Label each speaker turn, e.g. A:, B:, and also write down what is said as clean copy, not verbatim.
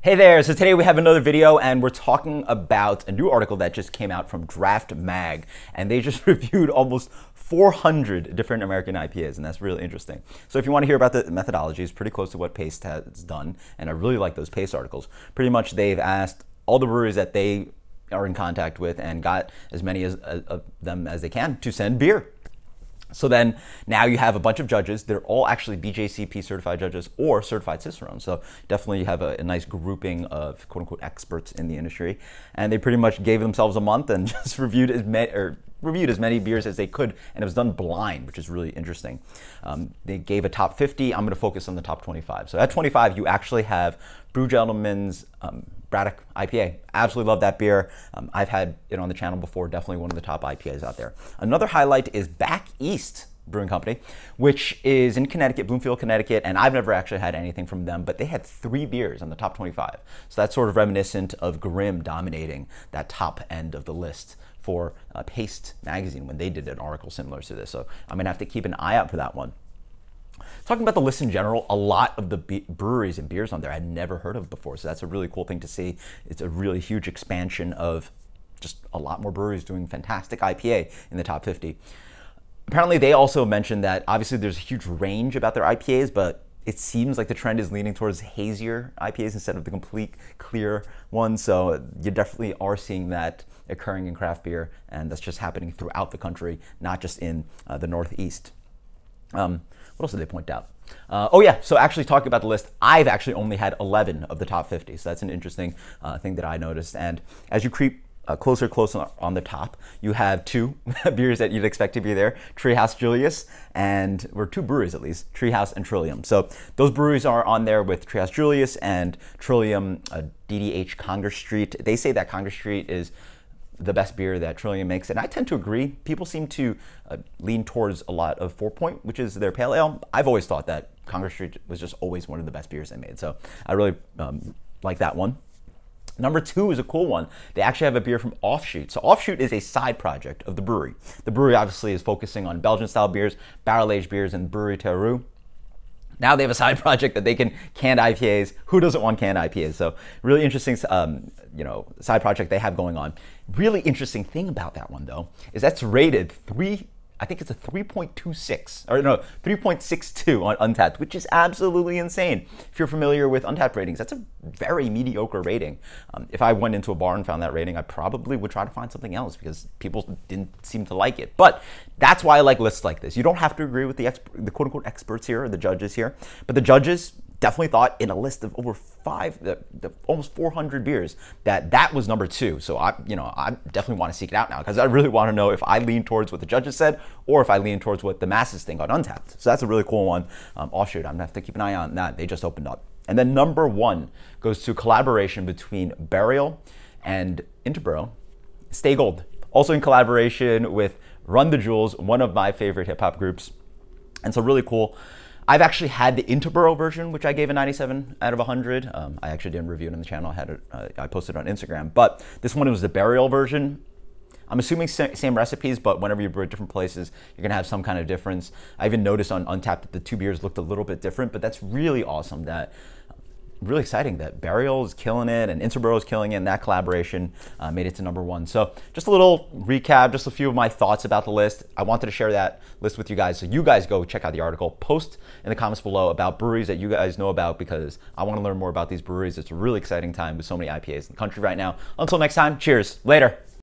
A: Hey there, so today we have another video and we're talking about a new article that just came out from Draft Mag, and they just reviewed almost 400 different American IPAs, and that's really interesting. So if you want to hear about the methodology, it's pretty close to what Paste has done, and I really like those Paste articles. Pretty much they've asked all the breweries that they are in contact with and got as many of them as they can to send beer. So then now you have a bunch of judges. They're all actually BJCP certified judges or certified Cicerones. So definitely you have a nice grouping of quote unquote experts in the industry. And they pretty much gave themselves a month and just reviewed as many beers as they could. And it was done blind, which is really interesting. They gave a top 50. I'm going to focus on the top 25. So at 25, you actually have Brew Gentleman's Braddock IPA. Absolutely love that beer. I've had it on the channel before. Definitely one of the top IPAs out there. Another highlight is Back East Brewing Company, which is in Connecticut, Bloomfield, Connecticut, and I've never actually had anything from them, but they had 3 beers on the top 25. So that's sort of reminiscent of Grimm dominating that top end of the list for Paste magazine when they did an article similar to this. So I'm gonna have to keep an eye out for that one. Talking about the list in general, a lot of the breweries and beers on there I'd never heard of before, so that's a really cool thing to see. It's a really huge expansion of just a lot more breweries doing fantastic IPA in the top 50. Apparently they also mentioned that obviously there's a huge range about their IPAs, but it seems like the trend is leaning towards hazier IPAs instead of the complete clear ones, so you definitely are seeing that occurring in craft beer, and that's just happening throughout the country, not just in the Northeast. What else did they point out? Oh yeah, so actually talking about the list, I've actually only had 11 of the top 50, so that's an interesting thing that I noticed. And as you creep closer on the top, you have 2 beers that you'd expect to be there, Treehouse Julius, or 2 breweries at least, Treehouse and Trillium. So those breweries are on there with Treehouse Julius and Trillium DDH Congress Street. They say that Congress Street is the best beer that Trillium makes, and I tend to agree. People seem to lean towards a lot of 4 Point, which is their pale ale. I've always thought that Congress Street was just always one of the best beers they made, so I really like that one. Number 2 is a cool one. They actually have a beer from Offshoot. So Offshoot is a side project of the brewery. The brewery obviously is focusing on Belgian-style beers, barrel-aged beers, and brewery terroir. Now they have a side project that they can canned IPAs. Who doesn't want canned IPAs? So really interesting, side project they have going on. Really interesting thing about that one though is that's rated I think it's a 3.26 or no 3.62 on Untappd, which is absolutely insane. If you're familiar with Untappd ratings, that's a very mediocre rating. If I went into a bar and found that rating, I probably would try to find something else because people didn't seem to like it. But that's why I like lists like this. You don't have to agree with the quote-unquote experts here or the judges here, but the judges definitely thought in a list of over almost 400 beers that was number 2. So I definitely want to seek it out now because I really want to know if I lean towards what the judges said or if I lean towards what the masses think on Untappd. So that's a really cool one. Offshoot, I'm gonna have to keep an eye on that. They just opened up. And then number 1 goes to collaboration between Burial and Interboro, Stay Gold. Also in collaboration with Run the Jewels, one of my favorite hip hop groups. And so really cool. I've actually had the Interboro version, which I gave a 97 out of 100. I actually didn't review it on the channel. I posted it on Instagram. But this one was the Burial version. I'm assuming same recipes, but whenever you brew at different places, you're going to have some kind of difference. I even noticed on Untappd that the 2 beers looked a little bit different, but that's really awesome. Really exciting that Burial is killing it and Interboro is killing it, and that collaboration made it to number 1. So just a little recap, just a few of my thoughts about the list. I wanted to share that list with you guys, so you guys go check out the article. Post in the comments below about breweries that you guys know about because I want to learn more about these breweries. It's a really exciting time with so many IPAs in the country right now. Until next time, cheers. Later.